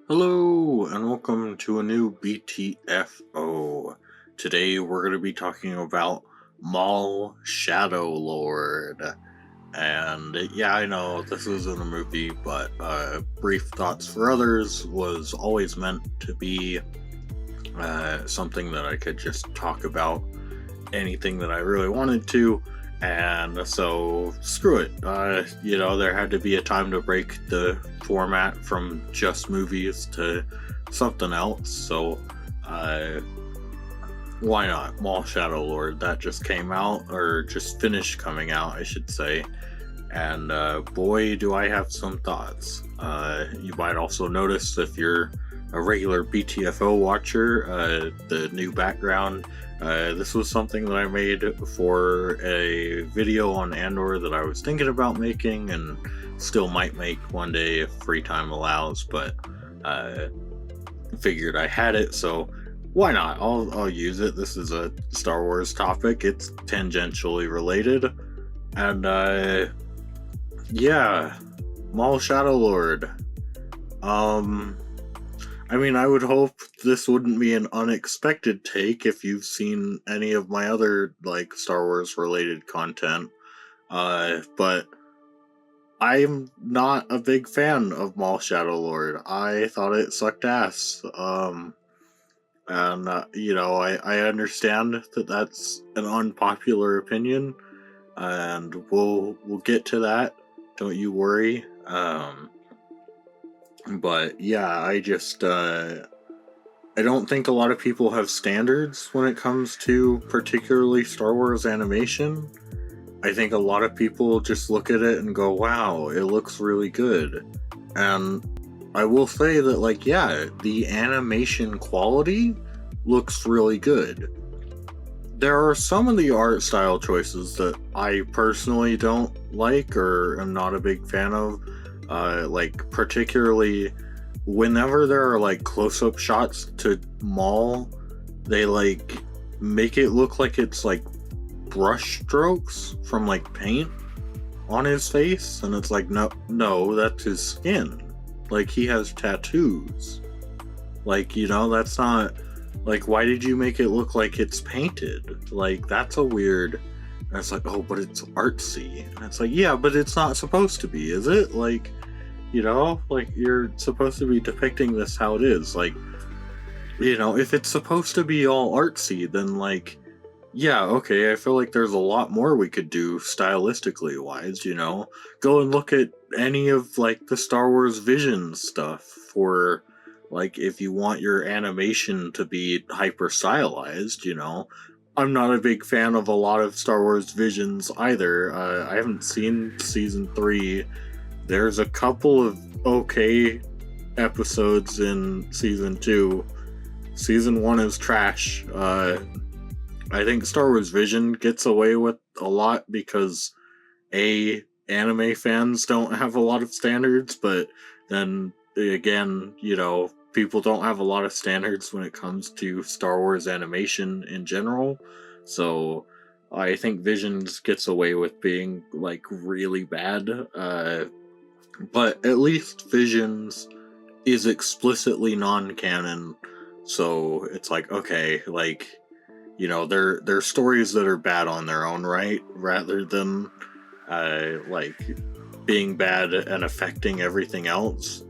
Hello, and welcome to a new BTFO. Today we're going to be talking about Maul Shadow Lord. And yeah, I know this isn't a movie, but Brief Thoughts for Others was always meant to be something that I could just talk about anything that I really wanted to. And so, screw it. There had to be a time to break the format from just movies to something else. So, why not? Maul Shadow Lord, that just came out, or just finished coming out, I should say. And boy, do I have some thoughts. You might also notice if you're a regular BTFO watcher, the new background. This was something that I made for a video on Andor that I was thinking about making and still might make one day if free time allows, but figured I had it, so why not? I'll use it. This is a Star Wars topic. It's tangentially related. And yeah, Maul Shadow Lord. I mean, I would hope this wouldn't be an unexpected take if you've seen any of my other, like, Star Wars related content. But I'm not a big fan of Maul Shadow Lord. I thought it sucked ass. I understand that that's an unpopular opinion, and we'll get to that. Don't you worry. But yeah, I don't think a lot of people have standards when it comes to particularly Star Wars animation. I think a lot of people just look at it and go, wow, it looks really good. And I will say that, like, yeah, the animation quality looks really good. There are some of the art style choices that I personally don't like or am not a big fan of. Like, particularly whenever there are, like, close-up shots to Maul, they, like, make it look like it's, like, brush strokes from, like, paint on his face, and it's like, no, that's his skin. Like, he has tattoos. Like, that's not, like, why did you make it look like it's painted? Like, that's a weird. And it's like, oh, but it's artsy. And it's like, yeah, but it's not supposed to be, is it? Like, like, you're supposed to be depicting this how it is. Like, if it's supposed to be all artsy, then, like, yeah, okay, I feel like there's a lot more we could do stylistically wise, Go and look at any of, like, the Star Wars Vision stuff for, like, if you want your animation to be hyper stylized, I'm not a big fan of a lot of Star Wars Visions either. I haven't seen season 3. There's a couple of okay episodes in season 2. Season 1 is trash. I think Star Wars Vision gets away with a lot because anime fans don't have a lot of standards, but then again, people don't have a lot of standards when it comes to Star Wars animation in general. So I think Visions gets away with being, like, really bad. But at least Visions is explicitly non-canon, so it's like, okay, like, they're stories that are bad on their own right, rather than like, being bad and affecting everything else.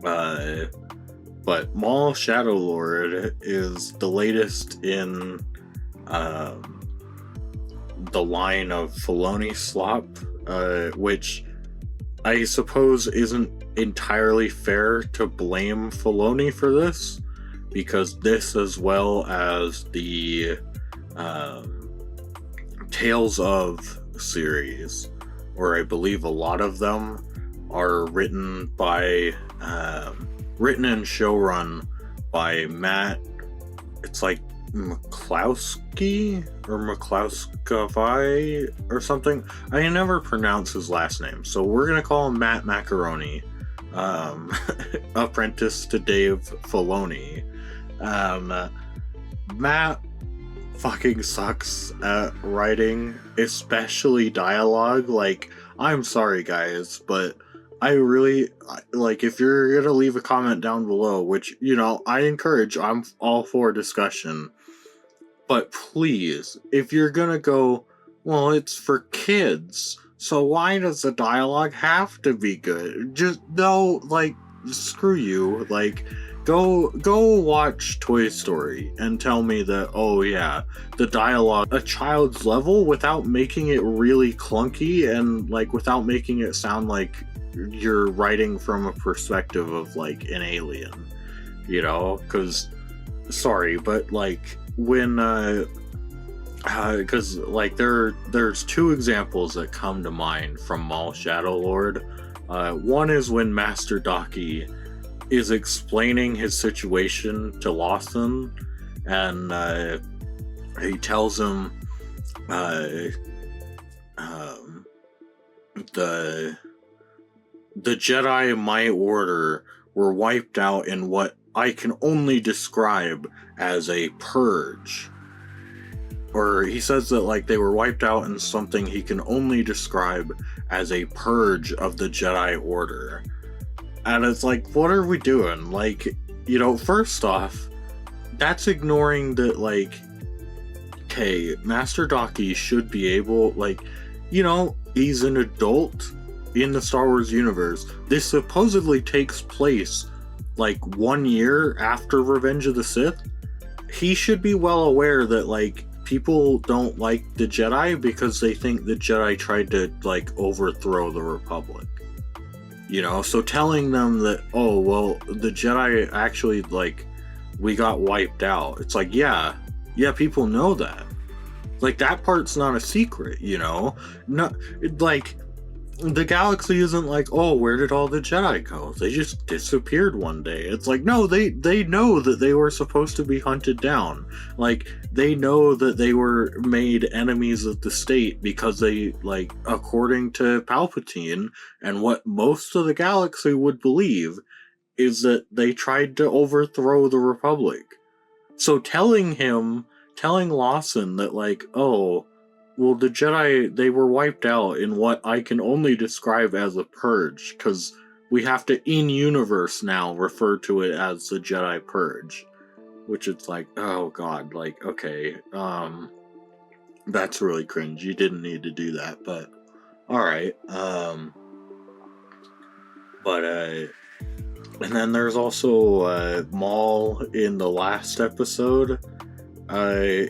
But Maul Shadow Lord is the latest in the line of Filoni slop, which I suppose isn't entirely fair to blame Filoni for this, because this, as well as the Tales of series, or I believe a lot of them are written and showrun by Matt. It's like McCloskey or McCloskey or something. I never pronounce his last name, so we're gonna call him Matt Macaroni, apprentice to Dave Filoni. Matt fucking sucks at writing, especially dialogue. Like, I'm sorry, guys, but I really like, if you're gonna leave a comment down below, which, I encourage, I'm all for discussion. But please, if you're gonna go, well, it's for kids, so why does the dialogue have to be good? Just no, like, screw you. Like, go watch Toy Story and tell me that, oh yeah, the dialogue a child's level without making it really clunky and like without making it sound like you're writing from a perspective of like an alien, because sorry, but like when because like there's two examples that come to mind from Maul Shadow Lord. One is when Master Daki is explaining his situation to Lawson, and he tells him the Jedi Might Order were wiped out in what I can only describe as a purge. Or he says that like they were wiped out in something he can only describe as a purge of the Jedi Order. And it's like, what are we doing? Like, first off, that's ignoring that, like, okay, Master Daki should be able, like, he's an adult in the Star Wars universe. This supposedly takes place like 1 year after Revenge of the Sith. He should be well aware that like people don't like the Jedi because they think the Jedi tried to like overthrow the Republic. So telling them that, oh well, the Jedi actually like we got wiped out. It's like, yeah, people know that. Like that part's not a secret, Not like the galaxy isn't like, oh, where did all the Jedi go? They just disappeared one day. It's like, no, they know that they were supposed to be hunted down. Like, they know that they were made enemies of the state because they, like, according to Palpatine, and what most of the galaxy would believe, is that they tried to overthrow the Republic. So telling Lawson that, like, oh, well, the Jedi, they were wiped out in what I can only describe as a purge, because we have to, in-universe now, refer to it as the Jedi Purge. Which it's like, oh god, like, okay, that's really cringe. You didn't need to do that, but, alright, and then there's also, Maul in the last episode.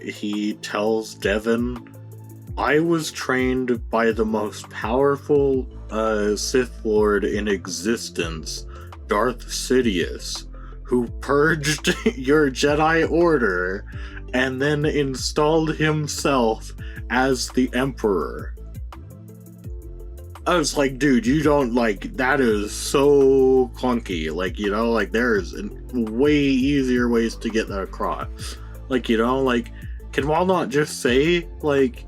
He tells Devin, I was trained by the most powerful Sith Lord in existence, Darth Sidious, who purged your Jedi Order and then installed himself as the Emperor. I was like, dude, you don't, like, that is so clunky. Like, like, there's way easier ways to get that across. Like, like, can Maul not just say, like,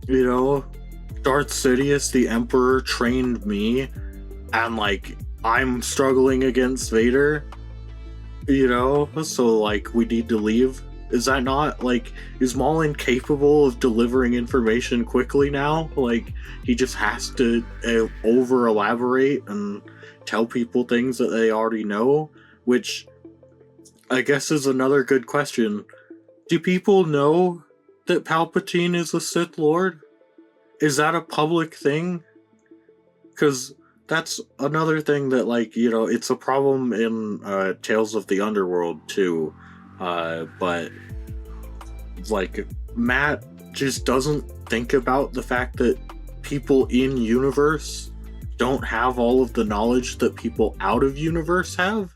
Darth Sidious, the Emperor, trained me, and, like, I'm struggling against Vader, so, like, we need to leave? Is that not, like, is Maul incapable of delivering information quickly now? Like, he just has to over-elaborate and tell people things that they already know? Which, I guess is another good question. Do people know that Palpatine is a Sith Lord? Is that a public thing? Because that's another thing that, like, it's a problem in Tales of the Underworld, too. But, like, Matt just doesn't think about the fact that people in universe don't have all of the knowledge that people out of universe have.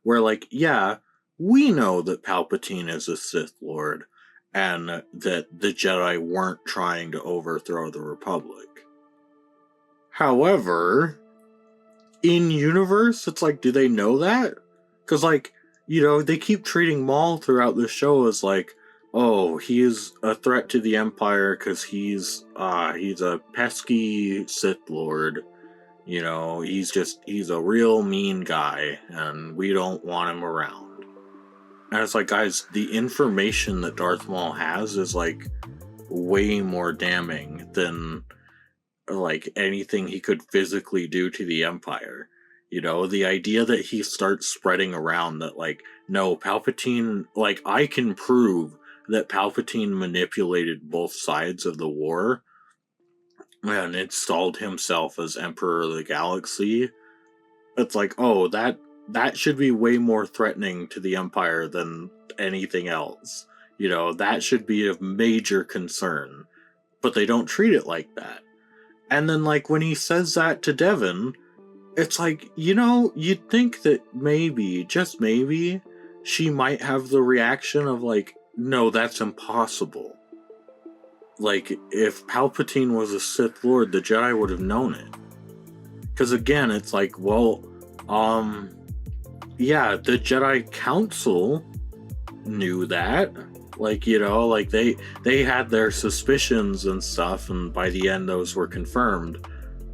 Where, like, yeah, we know that Palpatine is a Sith Lord, and that the Jedi weren't trying to overthrow the Republic. However, in universe, it's like, do they know that? Because, like, they keep treating Maul throughout the show as like, oh, he is a threat to the Empire because he's a pesky Sith Lord. He's a real mean guy, and we don't want him around. And it's like, guys, the information that Darth Maul has is, like, way more damning than like anything he could physically do to the Empire. You know, the idea that he starts spreading around that, like, no, Palpatine, like, I can prove that Palpatine manipulated both sides of the war and installed himself as Emperor of the Galaxy. It's like, oh, that should be way more threatening to the Empire than anything else. You know, that should be a major concern. But they don't treat it like that. And then, like, when he says that to Devin, it's like, you know, you'd think that maybe, just maybe, she might have the reaction of, like, no, that's impossible. Like, if Palpatine was a Sith Lord, the Jedi would have known it. Because again, it's like, well, yeah, the Jedi Council knew that. Like, you know, like they had their suspicions and stuff, and by the end those were confirmed.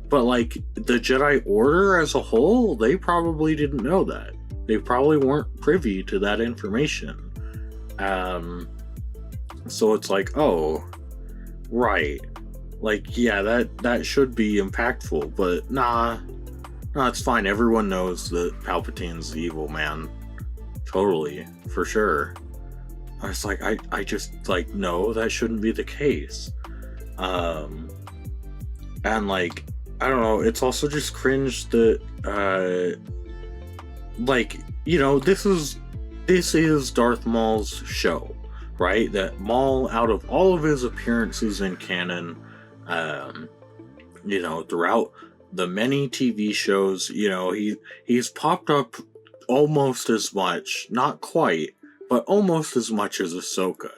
But like the Jedi Order as a whole, they probably didn't know that. They probably weren't privy to that information. So it's like, oh, right. Like, yeah, that should be impactful, but nah, it's fine. Everyone knows that Palpatine's the evil man. Totally, for sure. I was like, I just, like, no, that shouldn't be the case. And, like, I don't know, it's also just cringe that, like, you know, this is Darth Maul's show, right? That Maul, out of all of his appearances in canon, you know, throughout the many TV shows, you know, he's popped up almost as much, not quite, but almost as much as Ahsoka.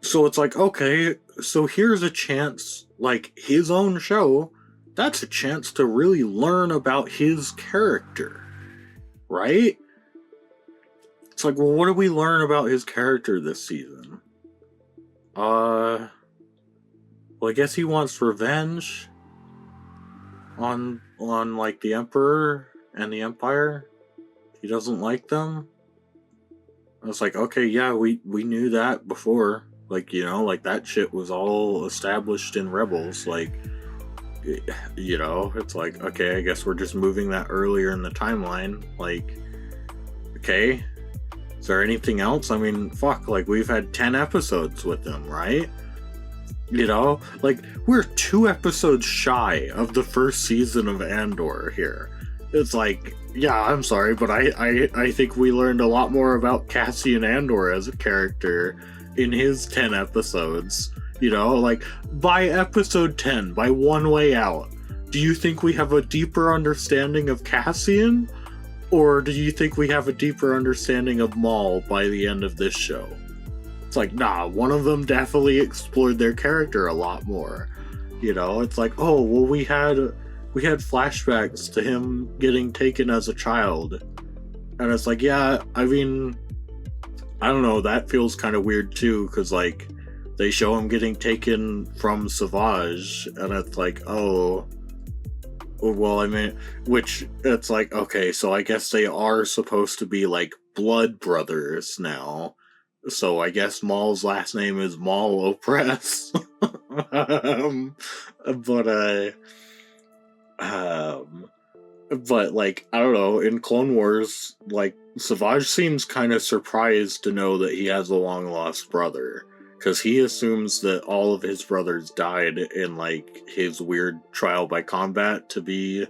So it's like, okay, so here's a chance, like, his own show, that's a chance to really learn about his character, right? It's like, well, what do we learn about his character this season? Well, I guess he wants revenge on like, the Emperor and the Empire. He doesn't like them. I was like, okay, yeah, we knew that before. Like, you know, like, that shit was all established in Rebels. Like, you know, it's like, okay, I guess we're just moving that earlier in the timeline. Like, okay, is there anything else? I mean, fuck, like, we've had 10 episodes with them, right? You know, like, we're 2 episodes shy of the first season of Andor here. It's like, yeah, I'm sorry, but I think we learned a lot more about Cassian Andor as a character in his 10 episodes. You know, like, by episode 10, by One Way Out, do you think we have a deeper understanding of Cassian? Or do you think we have a deeper understanding of Maul by the end of this show? It's like, nah, one of them definitely explored their character a lot more. You know, it's like, oh, well, we had flashbacks to him getting taken as a child. And it's like, yeah, I mean, I don't know, that feels kind of weird too, because, like, they show him getting taken from Savage, and it's like, oh, well, I mean, which, it's like, okay, so I guess they are supposed to be, like, blood brothers now. So I guess Maul's last name is Maul Opress. But, like, I don't know, in Clone Wars, like, Savage seems kind of surprised to know that he has a long-lost brother, because he assumes that all of his brothers died in, like, his weird trial by combat to be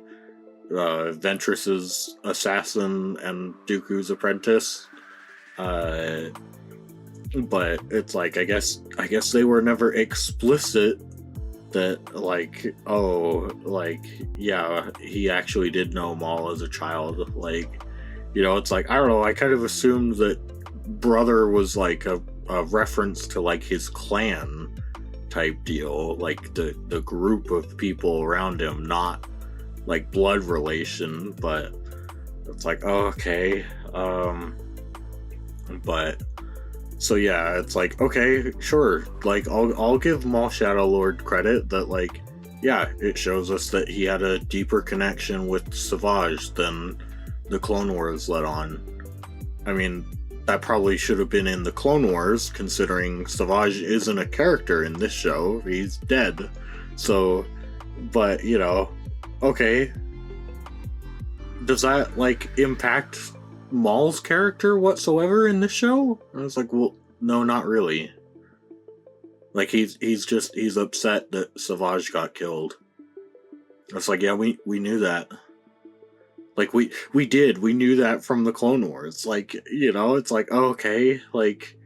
Ventress's assassin and Dooku's apprentice. But it's like, I guess they were never explicit that, like, oh, like, yeah, he actually did know Maul as a child. Like, you know, it's like, I don't know, I kind of assumed that brother was, like, a reference to, like, his clan type deal, like, the group of people around him, not, like, blood relation. But it's like, oh, okay, but, so yeah, it's like, okay, sure, like, I'll give Maul Shadow Lord credit that, like, yeah, it shows us that he had a deeper connection with Savage than the Clone Wars let on. I mean, that probably should have been in the Clone Wars, considering Savage isn't a character in this show, he's dead. So, but, you know, okay. Does that, like, impact Maul's character whatsoever in this show? And I was like, well, no, not really. Like, he's upset that Savage got killed. It's like, yeah, we knew that. Like, we knew that from the Clone Wars. Like, you know, it's like, oh, okay, like,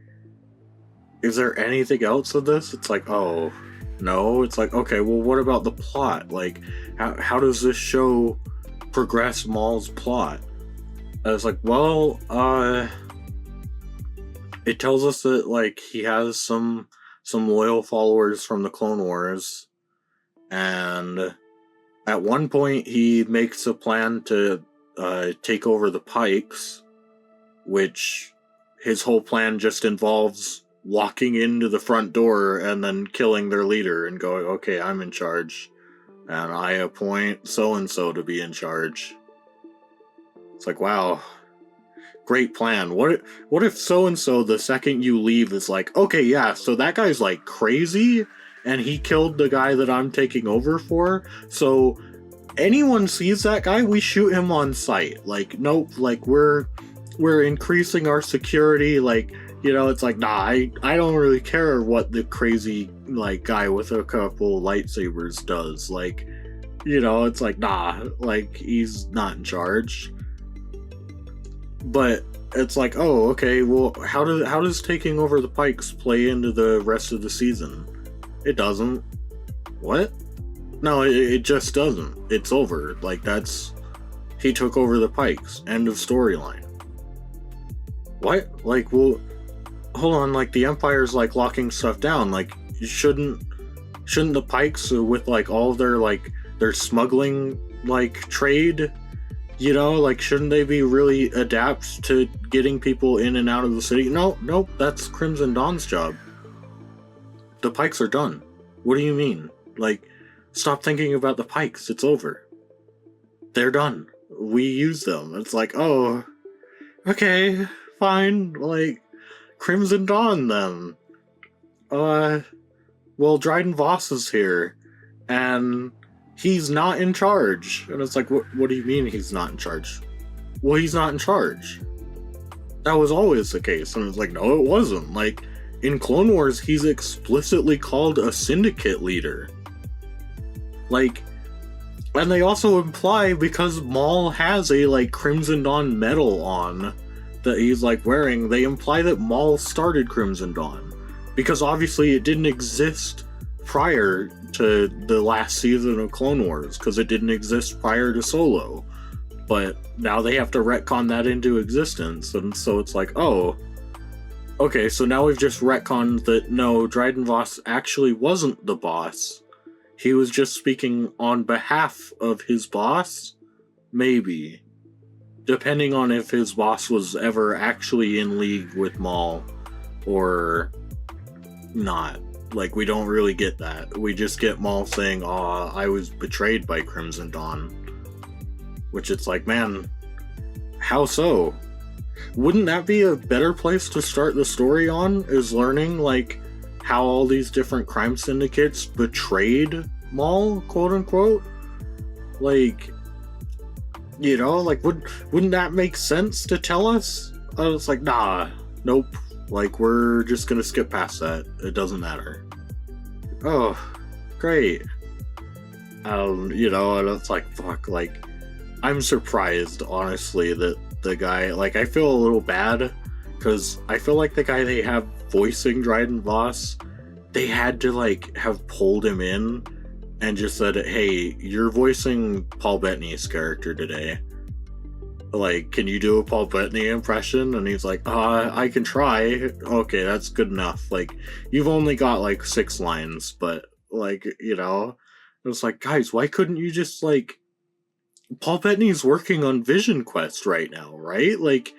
is there anything else of this? It's like, oh, no. It's like, okay, well, what about the plot? Like, how does this show progress Maul's plot? I was like, well, it tells us that, like, he has some loyal followers from the Clone Wars, and at one point he makes a plan to take over the Pikes, which his whole plan just involves walking into the front door and then killing their leader and going, okay, I'm in charge, and I appoint so-and-so to be in charge. It's like, wow, great plan. What if so-and-so, the second you leave, is like, okay, yeah, so that guy's like crazy, and he killed the guy that I'm taking over for, so anyone sees that guy, we shoot him on sight. Like, nope, like, we're increasing our security, like, you know, it's like, nah, I don't really care what the crazy, like, guy with a couple lightsabers does. Like, you know, it's like, nah, like, he's not in charge. But it's like, oh, okay, well, how does taking over the Pikes play into the rest of the season? It doesn't. What? No, it just doesn't. It's over. Like, he took over the Pikes. End of storyline. What? Like, well, hold on, like, the Empire's, like, locking stuff down. Like, shouldn't the Pikes, with, like, all of their smuggling, like, trade, you know, like, shouldn't they be really adapt to getting people in and out of the city? Nope, that's Crimson Dawn's job. The Pikes are done. What do you mean? Like, stop thinking about the Pikes. It's over. They're done. We use them. It's like, oh, okay, fine. Like, Crimson Dawn then. Well, Dryden Voss is here, and he's not in charge. And it's like, what do you mean he's not in charge? Well, he's not in charge. That was always the case. And it's like, no, it wasn't. Like, in Clone Wars, he's explicitly called a syndicate leader. Like, and they also imply, because Maul has a, like, Crimson Dawn medal on that he's, like, wearing, they imply that Maul started Crimson Dawn. Because obviously it didn't exist prior to the last season of Clone Wars, because it didn't exist prior to Solo. But now they have to retcon that into existence, and so it's like, oh, okay, so now we've just retconned that, no, Dryden Voss actually wasn't the boss. He was just speaking on behalf of his boss? Maybe. Depending on if his boss was ever actually in league with Maul, or not. Like, we don't really get that. We just get Maul saying, "Aw, I was betrayed by Crimson Dawn." Which, it's like, man, how so? Wouldn't that be a better place to start the story on, is learning, like, how all these different crime syndicates betrayed Maul, quote unquote? Like, you know, like, wouldn't that make sense to tell us? I was like, nah, nope. Like, we're just gonna skip past that. It doesn't matter. Oh, great. You know, and it's like, fuck, like, I'm surprised, honestly, that the guy, like, I feel a little bad, because I feel like the guy they have voicing Dryden Voss, they had to, like, have pulled him in and just said, hey, you're voicing Paul Bettany's character today. Like, can you do a Paul Bettany impression? And he's like, I can try. Okay, that's good enough. Like, you've only got, like, 6 lines, but, like, you know, it's like, guys, why couldn't you just, like, Paul Bettany's working on Vision Quest right now, right? Like,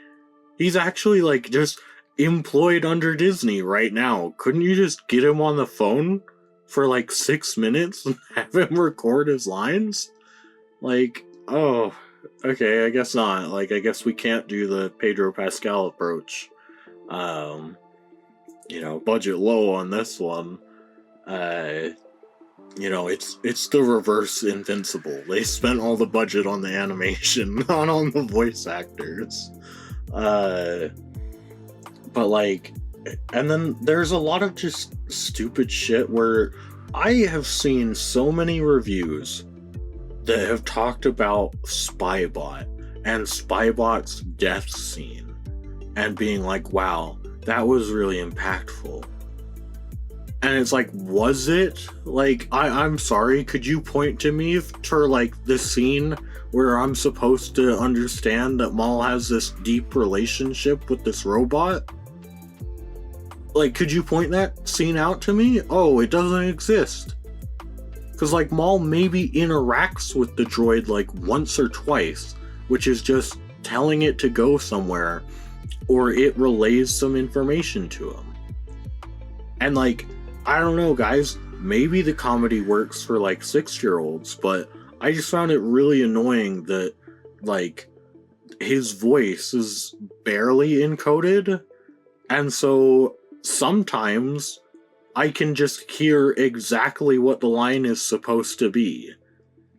he's actually, like, just employed under Disney right now. Couldn't you just get him on the phone for, like, 6 minutes and have him record his lines? Like, oh, okay, I guess not. Like, I guess we can't do the Pedro Pascal approach. You know, budget low on this one. you know, it's the reverse Invincible. They spent all the budget on the animation, not on the voice actors. But like, and then there's a lot of just stupid shit where I have seen so many reviews that have talked about Spybot and Spybot's death scene and being like, wow, that was really impactful. And it's like, was it? Like, I'm sorry, could you point to me for, like, this scene where I'm supposed to understand that Maul has this deep relationship with this robot? Like, could you point that scene out to me? Oh, it doesn't exist. Because, like, Maul maybe interacts with the droid, like, once or twice, which is just telling it to go somewhere, or it relays some information to him. And, like, I don't know, guys, maybe the comedy works for, like, 6-year-olds, but I just found it really annoying that, like, his voice is barely encoded, and so sometimes I can just hear exactly what the line is supposed to be.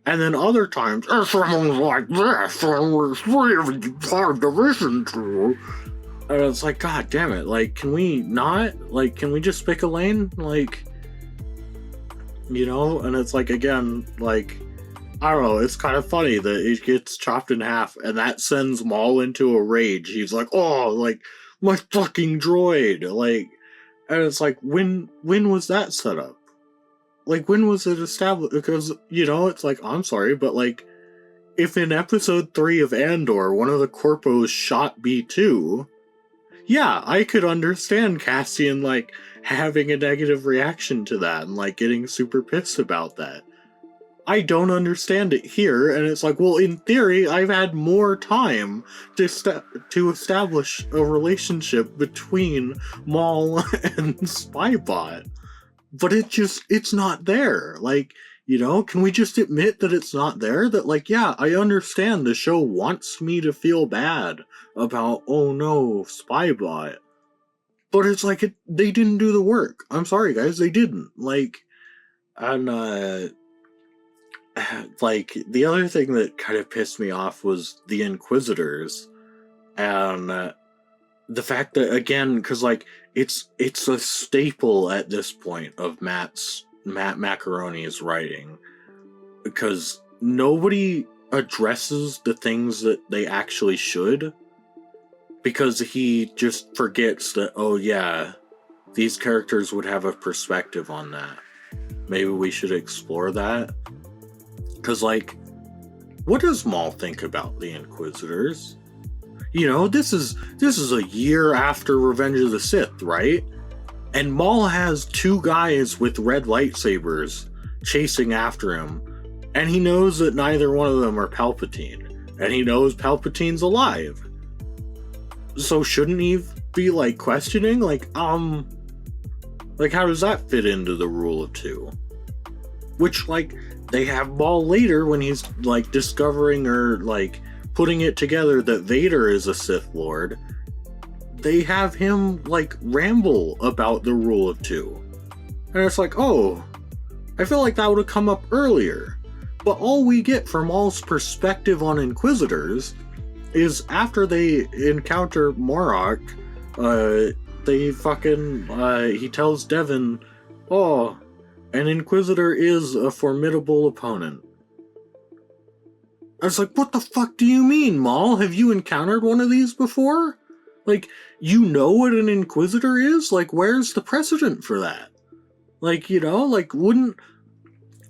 And then other times, if someone's like this, and it's really hard to listen to. And it's like, god damn it, like, can we not? Like, can we just pick a lane? Like, you know? And it's like, again, like, I don't know, it's kind of funny that it gets chopped in half, and that sends Maul into a rage. He's like, oh, like, my fucking droid, like, and it's like, when was that set up? Like, when was it established? Because, you know, it's like, I'm sorry, but, like, if in episode 3 of Andor, one of the corpos shot B2, yeah, I could understand Cassian, like, having a negative reaction to that and, like, getting super pissed about that. I don't understand it here, and it's like, well, in theory, I've had more time to establish a relationship between Maul and Spybot. But it's not there. Like, you know, can we just admit that it's not there? That, like, yeah, I understand the show wants me to feel bad about, oh no, Spybot. But it's like, they didn't do the work. I'm sorry, guys, they didn't. Like, and, like, the other thing that kind of pissed me off was the Inquisitors. And, the fact that, again, because, like, it's a staple at this point of Matt Macaroni's writing, because nobody addresses the things that they actually should, because he just forgets that, oh yeah, these characters would have a perspective on that. Maybe we should explore that. Because, like, what does Maul think about the Inquisitors? You know, this is a year after Revenge of the Sith, right? And Maul has 2 guys with red lightsabers chasing after him, and he knows that neither one of them are Palpatine, and he knows Palpatine's alive. So shouldn't he be, like, questioning, like, how does that fit into the rule of 2? Which, like, they have Maul later when he's, like, discovering or, like, putting it together that Vader is a Sith Lord. They have him, like, ramble about the rule of 2. And it's like, oh, I feel like that would have come up earlier. But all we get from Maul's perspective on Inquisitors is after they encounter Morok, he tells Devin, oh, an Inquisitor is a formidable opponent. I was like, what the fuck do you mean, Maul? Have you encountered one of these before? Like, you know what an Inquisitor is? Like, where's the precedent for that? Like, you know, like, wouldn't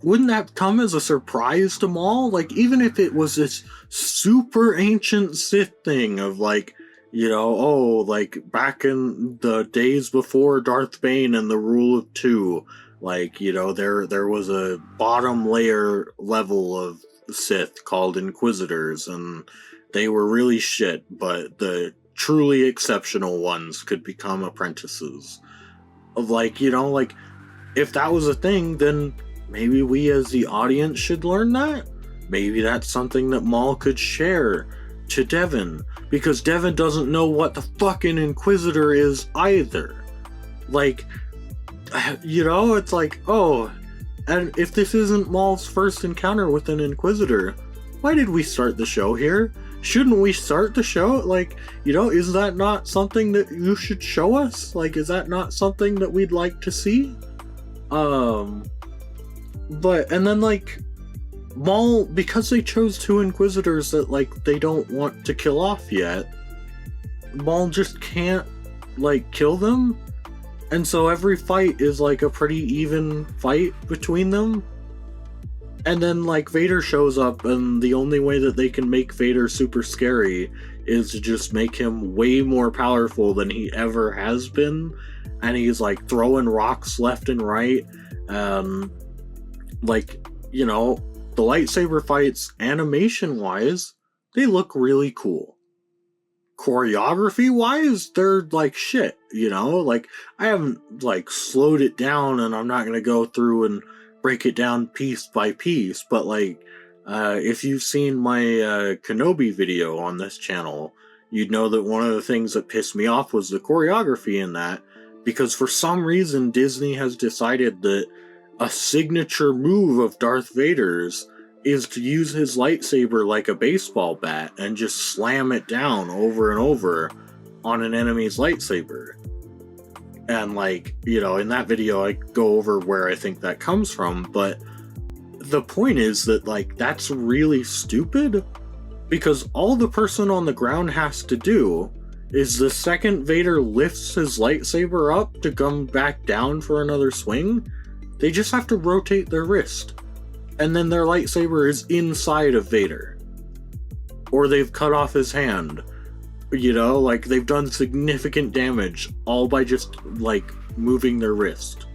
that come as a surprise to Maul? Like, even if it was this super ancient Sith thing of, like, you know, oh, like, back in the days before Darth Bane and the Rule of 2, like, you know, there was a bottom layer level of Sith called Inquisitors, and they were really shit, but the truly exceptional ones could become apprentices. Of, like, you know, like, if that was a thing, then maybe we as the audience should learn that? Maybe that's something that Maul could share to Devin, because Devin doesn't know what the fucking Inquisitor is either. Like, you know, it's like, oh, And if this isn't Maul's first encounter with an Inquisitor, why did we start the show here? Shouldn't we start the show? Like, is that not something that you should show us? Like, is that not something that we'd like to see? And then, like, Maul, because they chose 2 Inquisitors that, like, they don't want to kill off yet, Maul just can't, like, kill them. And so every fight is, like, a pretty even fight between them. And then, like, Vader shows up, and the only way that they can make Vader super scary is to just make him way more powerful than he ever has been. And he's, like, throwing rocks left and right. Like, the lightsaber fights, animation-wise, they look really cool. Choreography-wise, they're, like, shit, Like, I haven't, like, slowed it down, and I'm not gonna go through and break it down piece by piece, but, like, if you've seen my Kenobi video on this channel, you'd know that one of the things that pissed me off was the choreography in that, because for some reason Disney has decided that a signature move of Darth Vader's is to use his lightsaber like a baseball bat and just slam it down over and over on an enemy's lightsaber. And, like, in that video I go over where I think that comes from, but the point is that, like, that's really stupid, because all the person on the ground has to do is the second Vader lifts his lightsaber up to come back down for another swing, they just have to rotate their wrist, and then their lightsaber is inside of Vader. Or they've cut off his hand. Like, they've done significant damage all by just, like, moving their wrist.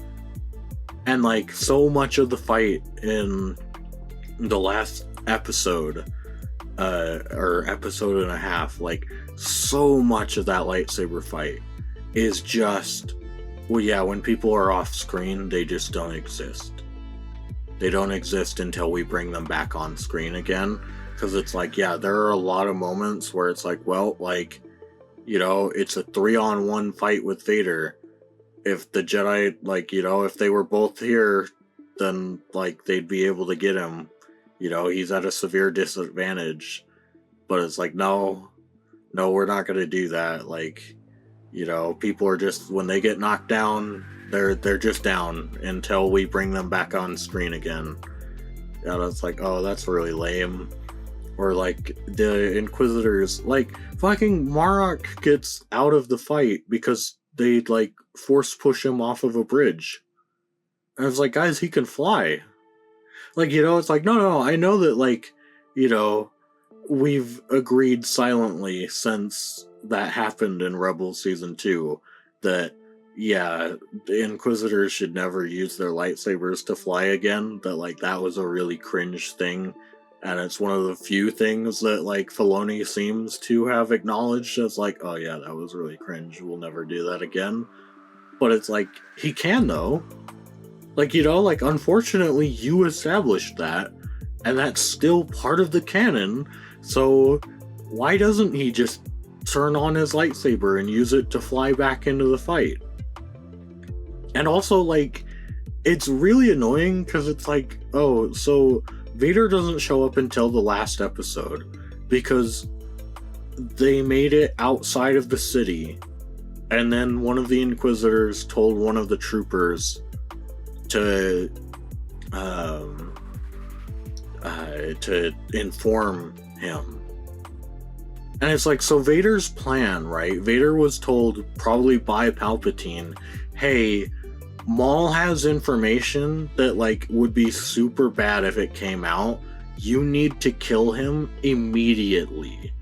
And, like, so much of the fight in the last episode, or episode and a half, like, so much of that lightsaber fight is just, when people are off screen, they just don't exist. They don't exist until we bring them back on screen again. Because it's like, there are a lot of moments where it's like, well, like, it's a 3-on-1 fight with Vader. If the Jedi, like, if they were both here, then, like, they'd be able to get him. He's at a severe disadvantage. But it's like, no, we're not going to do that. Like, people are just, when they get knocked down, they're just down until we bring them back on screen again. And it's like, oh, that's really lame. Or, like, the Inquisitors, like, fucking Marok gets out of the fight because they, like, force push him off of a bridge. And it's like, guys, he can fly. Like, it's like, no, I know that, like, we've agreed silently since that happened in Rebels Season 2 that, the Inquisitors should never use their lightsabers to fly again, that, like, that was a really cringe thing. And it's one of the few things that, like, Filoni seems to have acknowledged as, like, oh yeah, that was really cringe, we'll never do that again. But it's like, he can, though. Like, like, unfortunately, you established that, and that's still part of the canon, so why doesn't he just turn on his lightsaber and use it to fly back into the fight? And also, like, it's really annoying, because it's like, oh, so Vader doesn't show up until the last episode because they made it outside of the city, and then one of the Inquisitors told one of the troopers to inform him. And it's like, so Vader's plan, right? Vader was told, probably by Palpatine, hey, Maul has information that, like, would be super bad if it came out. You need to kill him immediately.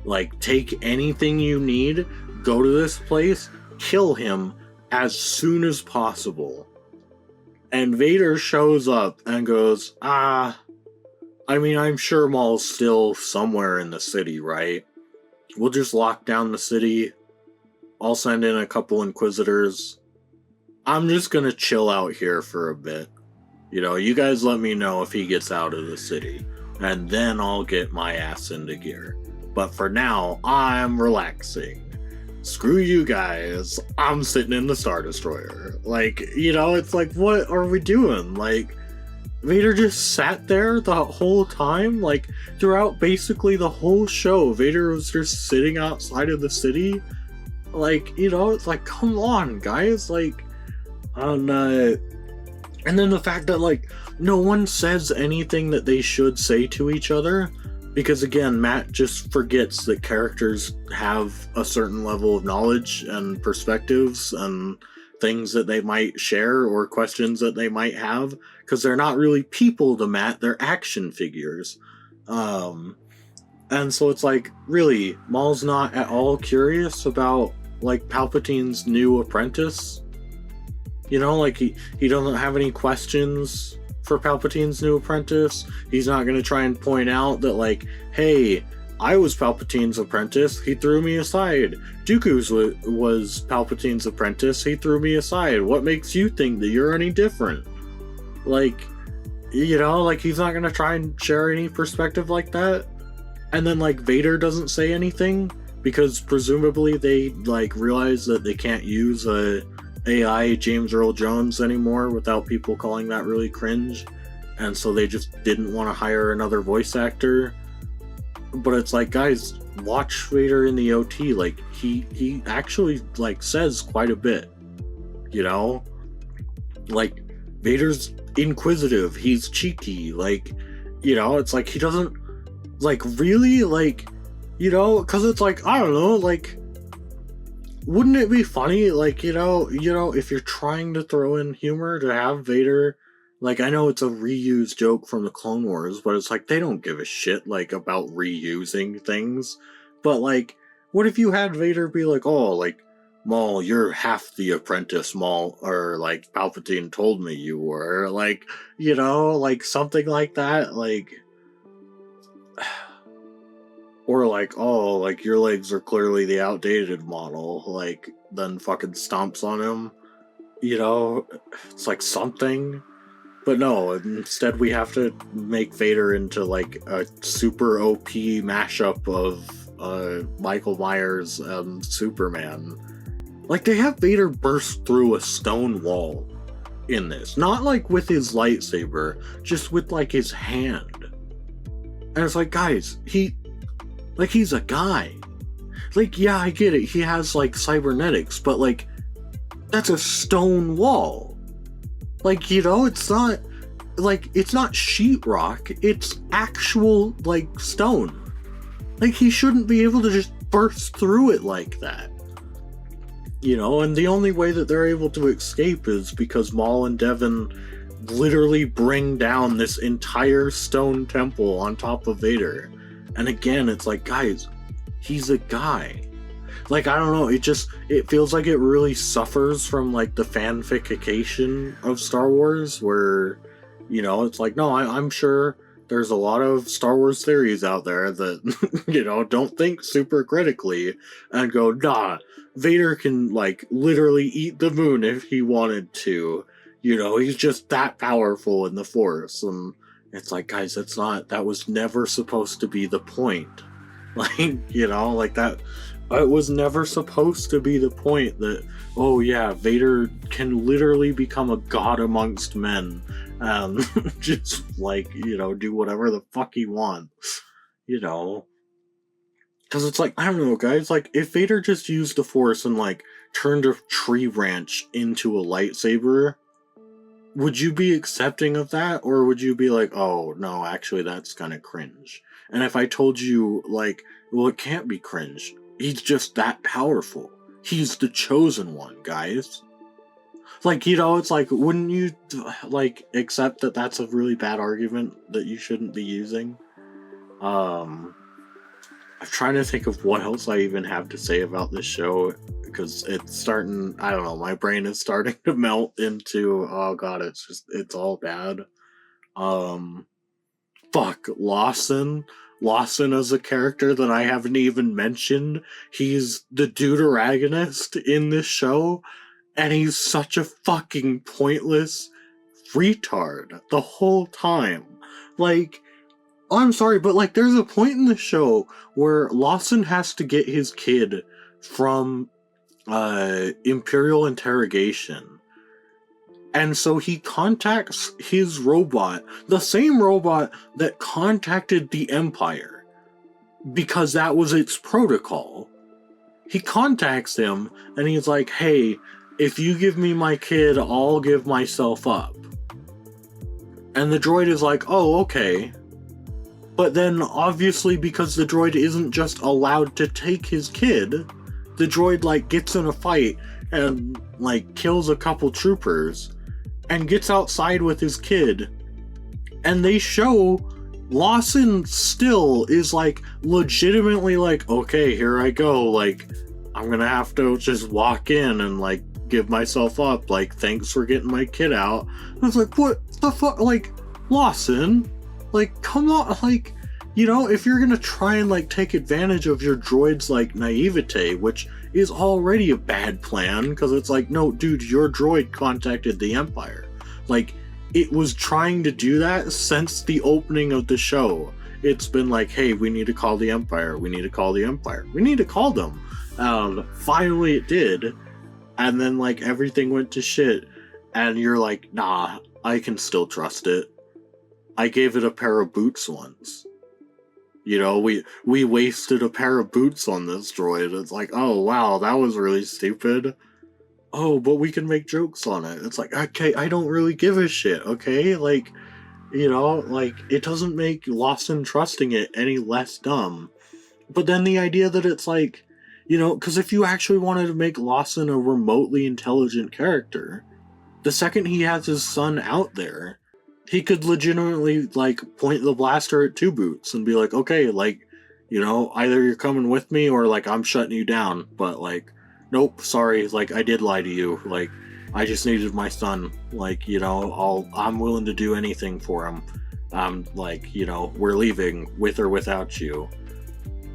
Like, take anything you need, go to this place, kill him as soon as possible. And Vader shows up and goes, I mean, I'm sure Maul's still somewhere in the city, right? We'll just lock down the city. I'll send in a couple Inquisitors. I'm just gonna chill out here for a bit. You guys let me know if he gets out of the city, and then I'll get my ass into gear. But for now, I'm relaxing. Screw you guys, I'm sitting in the Star Destroyer. Like, it's like, what are we doing? Like, Vader just sat there the whole time, like, throughout basically the whole show. Vader was just sitting outside of the city. Like, you know, it's like, come on, guys. Like, and then the fact that, like, no one says anything that they should say to each other. Because, again, Matt just forgets that characters have a certain level of knowledge and perspectives and things that they might share or questions that they might have. Because they're not really people to Matt, they're action figures. And so it's like, really, Maul's not at all curious about, like, Palpatine's new apprentice. You know, like, he doesn't have any questions for Palpatine's new apprentice. He's not going to try and point out that, like, hey, I was Palpatine's apprentice, he threw me aside. Dooku's was Palpatine's apprentice, he threw me aside. What makes you think that you're any different? Like, you know, like, he's not going to try and share any perspective like that. And then, like, Vader doesn't say anything because presumably they, like, realize that they can't use a AI James Earl Jones anymore without people calling that really cringe, and so they just didn't want to hire another voice actor. But it's like, guys, watch Vader in the OT. Like, he actually, like, says quite a bit, you know? Like, Vader's inquisitive, he's cheeky, like, you know, it's like, he doesn't, like, really, like, you know, because it's like, I don't know, like, wouldn't it be funny, like, you know, if you're trying to throw in humor, to have Vader, like, I know it's a reused joke from the Clone Wars, but it's like, they don't give a shit, like, about reusing things. But, like, what if you had Vader be like, oh, like, Maul, you're half the apprentice, Maul, or, like, Palpatine told me you were, like, you know, like, something like that, like, or like, oh, like, your legs are clearly the outdated model, like, then fucking stomps on him, you know, it's like something. But no, instead we have to make Vader into, like, a super OP mashup of Michael Myers and Superman. Like, they have Vader burst through a stone wall in this. Not, like, with his lightsaber, just with, like, his hand. And it's like, guys, he's a guy. Like, yeah, I get it, he has, like, cybernetics, but, like, that's a stone wall. Like, you know, it's not, like, it's not sheetrock, it's actual, like, stone. Like, he shouldn't be able to just burst through it like that. You know, and the only way that they're able to escape is because Maul and Devin literally bring down this entire stone temple on top of Vader. And again, it's like, guys, he's a guy. Like, I don't know, it feels like it really suffers from, like, the fanficification of Star Wars, where, you know, it's like, no, I'm sure there's a lot of Star Wars theories out there that, you know, don't think super critically and go, nah, Vader can, like, literally eat the moon if he wanted to. You know, he's just that powerful in the Force. And it's like, guys, that was never supposed to be the point. Like, you know, like, that, it was never supposed to be the point that, oh yeah, Vader can literally become a god amongst men and just, like, you know, do whatever the fuck he wants, you know. Because it's like, I don't know, guys, like, if Vader just used the Force and, like, turned a tree branch into a lightsaber, would you be accepting of that? Or would you be like, oh, no, actually, that's kind of cringe? And if I told you, like, well, it can't be cringe. He's just that powerful. He's the chosen one, guys. Like, you know, it's like, wouldn't you, like, accept that that's a really bad argument that you shouldn't be using? I'm trying to think of what else I even have to say about this show, because it's starting, I don't know, my brain is starting to melt into, oh god, it's all bad. Fuck, Lawson is a character that I haven't even mentioned. He's the deuteragonist in this show, and he's such a fucking pointless retard the whole time. Like, I'm sorry, but, like, there's a point in the show where Lawson has to get his kid from Imperial interrogation. And so he contacts his robot, the same robot that contacted the Empire, because that was its protocol. He contacts him, and he's like, hey, if you give me my kid, I'll give myself up. And the droid is like, oh, okay. But then, obviously, because the droid isn't just allowed to take his kid, the droid, like, gets in a fight and, like, kills a couple troopers and gets outside with his kid. And they show Lawson still is, like, legitimately like, okay, here I go. Like, I'm gonna have to just walk in and, like, give myself up. Like, thanks for getting my kid out. I was like, what the fuck? Like, Lawson? Like, come on, like, you know, if you're gonna try and, like, take advantage of your droid's, like, naivete, which is already a bad plan, because it's like, no, dude, your droid contacted the Empire. Like, it was trying to do that since the opening of the show. It's been like, hey, we need to call the Empire, we need to call the Empire, we need to call them. Finally it did, and then, like, everything went to shit, and you're like, nah, I can still trust it. I gave it a pair of boots once. You know, we wasted a pair of boots on this droid. It's like, oh wow, that was really stupid. Oh, but we can make jokes on it. It's like, okay, I don't really give a shit, okay? Like, you know, like, it doesn't make Lawson trusting it any less dumb. But then the idea that it's like, you know, because if you actually wanted to make Lawson a remotely intelligent character, the second he has his son out there, he could legitimately, like, point the blaster at Two Boots and be like, okay, like, you know, either you're coming with me or, like, I'm shutting you down. But, like, nope, sorry, like, I did lie to you. Like, I just needed my son. Like, you know, I'm willing to do anything for him. Like, you know, we're leaving with or without you.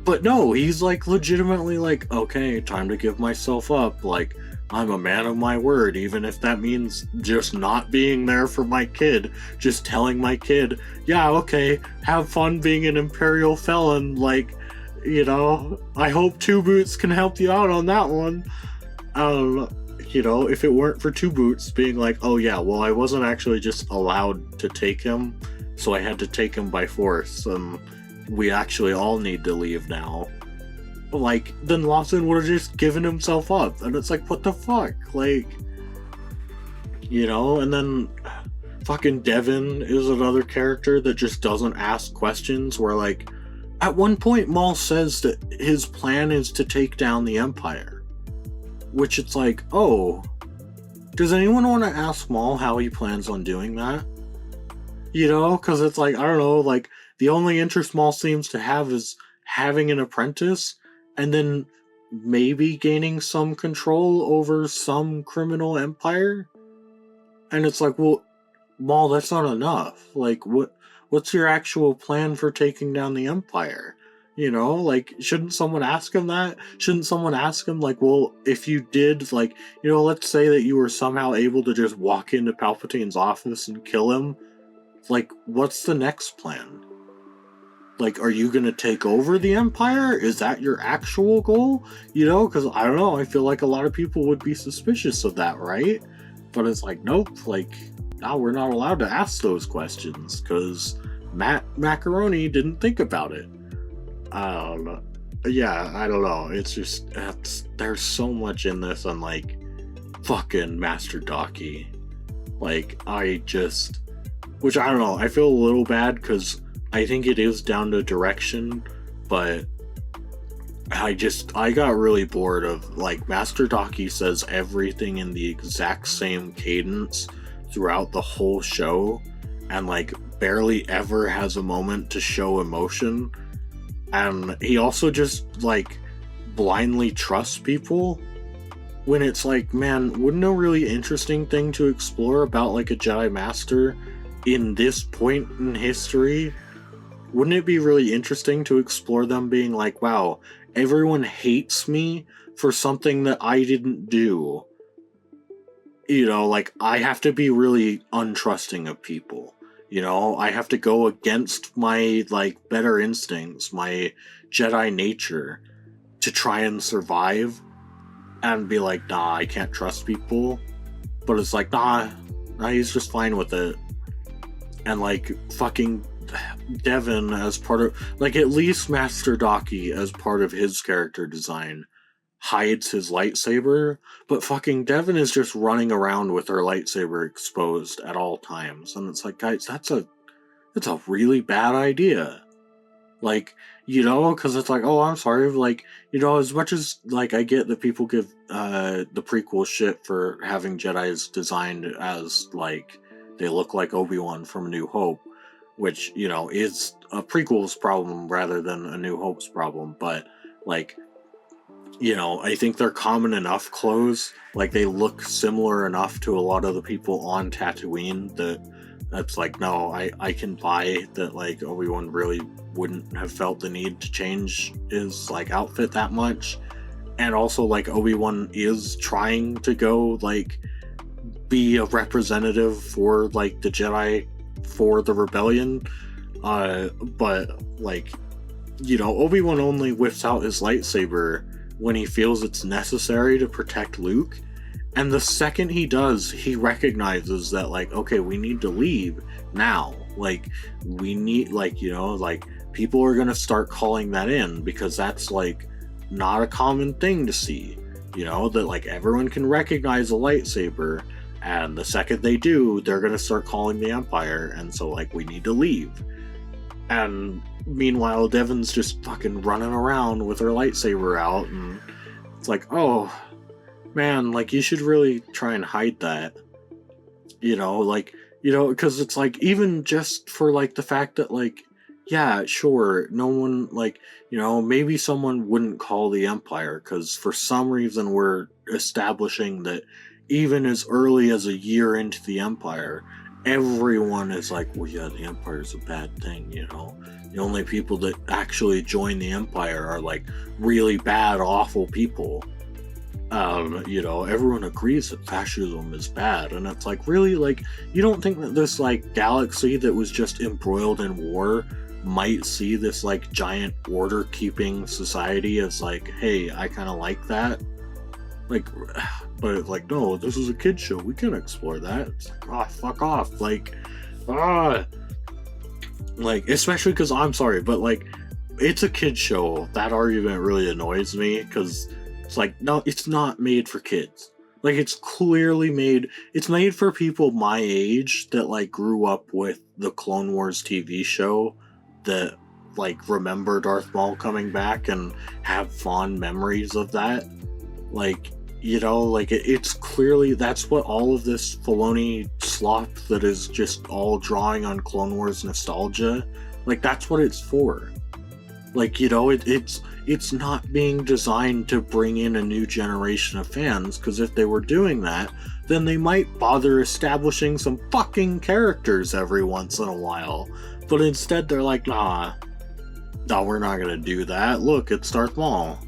But no, he's, like, legitimately like, okay, time to give myself up. Like, I'm a man of my word, even if that means just not being there for my kid. Just telling my kid, yeah, okay, have fun being an Imperial felon. Like, you know, I hope Two Boots can help you out on that one. You know, if it weren't for Two Boots being like, oh yeah, well, I wasn't actually just allowed to take him, so I had to take him by force, and we actually all need to leave now. Like, then Lawson would have just given himself up, and it's like, what the fuck? Like, you know, and then fucking Devin is another character that just doesn't ask questions, where, like, at one point Maul says that his plan is to take down the Empire, which it's like, oh, does anyone want to ask Maul how he plans on doing that? You know, because it's like, I don't know, like, the only interest Maul seems to have is having an apprentice, and then maybe gaining some control over some criminal empire. And it's like, well, Maul, that's not enough. Like, what's your actual plan for taking down the Empire? You know, like, shouldn't someone ask him that? Shouldn't someone ask him, like, well, if you did, like, you know, let's say that you were somehow able to just walk into Palpatine's office and kill him. Like, what's the next plan? Like, are you gonna take over the Empire? Is that your actual goal? You know, because, I don't know, I feel like a lot of people would be suspicious of that, right? But it's like, nope, like, no, we're not allowed to ask those questions, because Matt Macaroni didn't think about it. Yeah, I don't know, it's just, there's so much in this, and, like, fucking Master Docky. Like, which, I don't know, I feel a little bad, because I think it is down to direction, but I got really bored of, like, Master Docky says everything in the exact same cadence throughout the whole show, and, like, barely ever has a moment to show emotion, and he also just, like, blindly trusts people, when it's like, man, wouldn't a really interesting thing to explore about, like, a Jedi Master in this point in history? Wouldn't it be really interesting to explore them being like, wow, everyone hates me for something that I didn't do? You know, like, I have to be really untrusting of people. You know, I have to go against my, like, better instincts, my Jedi nature, to try and survive, and be like, nah, I can't trust people. But it's like, nah, He's just fine with it. And like fucking Devin as part of, like, at least Master Daki as part of his character design hides his lightsaber, but fucking Devin is just running around with her lightsaber exposed at all times. And it's like, guys, that's a really bad idea. Like, you know, because it's like, oh, I'm sorry, like, you know, as much as, like, I get that people give the prequel shit for having Jedis designed as, like, they look like Obi-Wan from A New Hope, which, you know, is a prequel's problem rather than A New Hope's problem, but, like, you know, I think they're common enough clothes, like, they look similar enough to a lot of the people on Tatooine that's like, no, I can buy that, like, Obi-Wan really wouldn't have felt the need to change his, like, outfit that much. And also, like, Obi-Wan is trying to go, like, be a representative for, like, the Jedi for the rebellion. But, like, you know, Obi-Wan only whips out his lightsaber when he feels it's necessary to protect Luke. And the second he does, he recognizes that, like, okay, we need to leave now. Like, we need, like, you know, like, people are gonna start calling that in, because that's, like, not a common thing to see. You know, that, like, everyone can recognize a lightsaber, and the second they do, they're gonna start calling the Empire, and so, like, we need to leave. And meanwhile, Devin's just fucking running around with her lightsaber out, and it's like, oh, man, like, you should really try and hide that. You know, like, you know, because it's like, even just for, like, the fact that, like, yeah, sure, no one, like, you know, maybe someone wouldn't call the Empire, because for some reason we're establishing that even as early as a year into the Empire, everyone is like, well, yeah, the Empire's a bad thing, you know? The only people that actually join the Empire are, like, really bad, awful people. You know, everyone agrees that fascism is bad, and it's like, really, like, you don't think that this, like, galaxy that was just embroiled in war might see this, like, giant order-keeping society as, like, hey, I kind of like that? Like, but it's like, no, this is a kid's show, we can't explore that. It's like, oh, fuck off, like, like, especially because, I'm sorry, but, like, it's a kid's show. That argument really annoys me, because it's like, no, it's not made for kids. Like, it's clearly made, it's made for people my age that, like, grew up with the Clone Wars TV show, that, like, remember Darth Maul coming back and have fond memories of that. Like, you know, like, it's clearly, that's what all of this Filoni slop that is just all drawing on Clone Wars nostalgia, like, that's what it's for. Like, you know, it's not being designed to bring in a new generation of fans, because if they were doing that, then they might bother establishing some fucking characters every once in a while. But instead they're like, no, we're not gonna do that. Look, it's Darth Maul.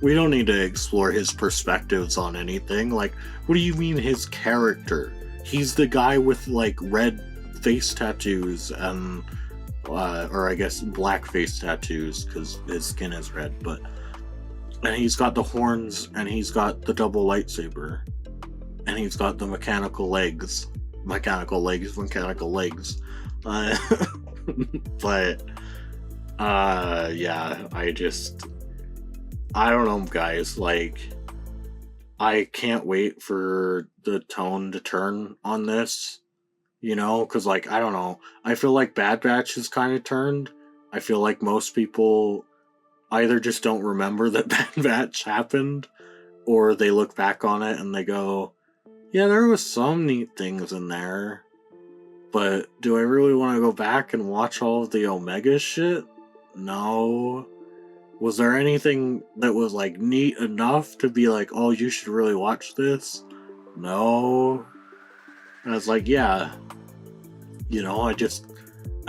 We don't need to explore his perspectives on anything. Like, what do you mean his character? He's the guy with, like, red face tattoos and or I guess black face tattoos, because his skin is red, but, and he's got the horns, and he's got the double lightsaber, and he's got the mechanical legs, but yeah, I don't know, guys, like, I can't wait for the tone to turn on this. You know, because, like, I don't know. I feel like Bad Batch has kind of turned. I feel like most people either just don't remember that Bad Batch happened, or they look back on it and they go, yeah, there was some neat things in there, but do I really want to go back and watch all of the Omega shit? No. Was there anything that was, like, neat enough to be like, oh, you should really watch this? No. And I was like, yeah, you know, I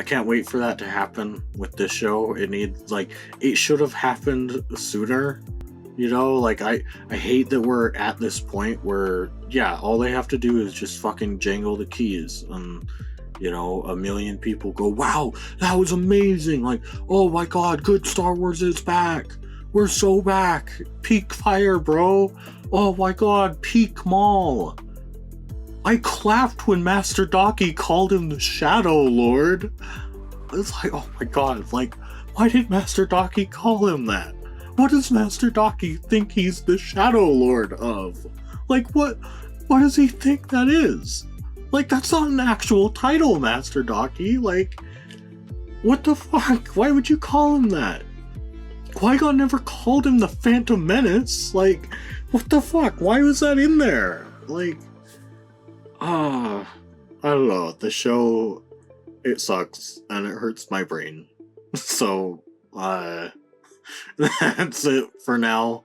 can't wait for that to happen with this show. It needs, like, it should have happened sooner, you know, like, I hate that we're at this point where, yeah, all they have to do is just fucking jangle the keys, and, you know, a million people go, wow, that was amazing, like, oh my god, good Star Wars is back, we're so back, peak fire, bro, oh my god, peak Maul. I clapped when Master Doki called him the Shadow Lord. It's like, oh my god, like, why did Master Doki call him that? What does Master Doki think he's the Shadow Lord of? Like, what does he think that is? Like, that's not an actual title, Master Doki. Like, what the fuck? Why would you call him that? Qui-Gon never called him the Phantom Menace. Like, what the fuck? Why was that in there? Like, I don't know. The show, it sucks, and it hurts my brain. So, that's it for now.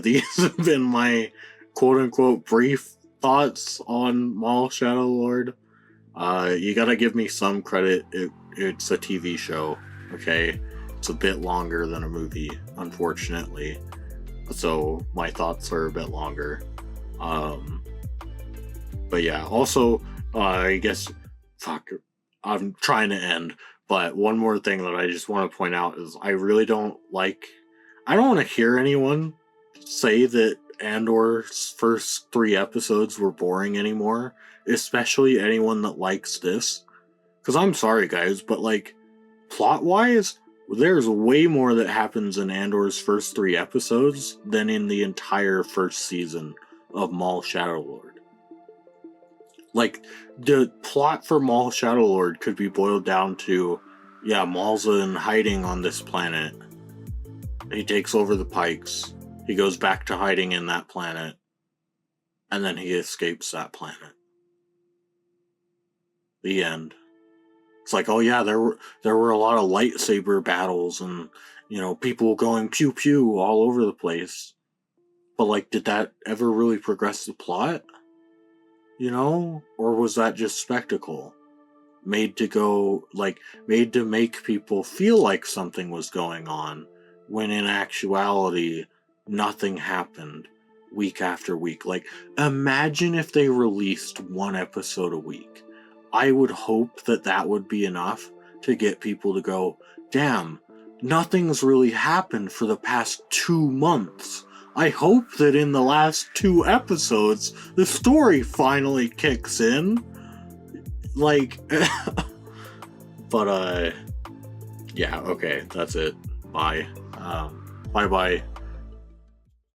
These have been my quote-unquote brief thoughts on Maul Shadow Lord. You gotta give me some credit. It's a TV show, okay? It's a bit longer than a movie, unfortunately. So my thoughts are a bit longer. But yeah, also, I guess, I'm trying to end, but one more thing that I just want to point out is I don't want to hear anyone say that Andor's first 3 episodes were boring anymore, especially anyone that likes this. Because I'm sorry, guys, but like, plot-wise, there's way more that happens in Andor's first 3 episodes than in the entire first season of Maul Shadow Lord. Like, the plot for Maul Shadow Lord could be boiled down to, yeah, Maul's in hiding on this planet. He takes over the Pikes. He goes back to hiding in that planet. And then he escapes that planet. The end. It's like, oh yeah, there were a lot of lightsaber battles and, people going pew pew all over the place. But like, did that ever really progress the plot? Or was that just spectacle? Made to make people feel like something was going on, when in actuality, nothing happened week after week. Like, imagine if they released 1 episode a week. I would hope that would be enough to get people to go, damn, nothing's really happened for the past 2 months. I hope that in the last 2 episodes, the story finally kicks in. Like, but, yeah, okay, that's it. Bye. Bye-bye.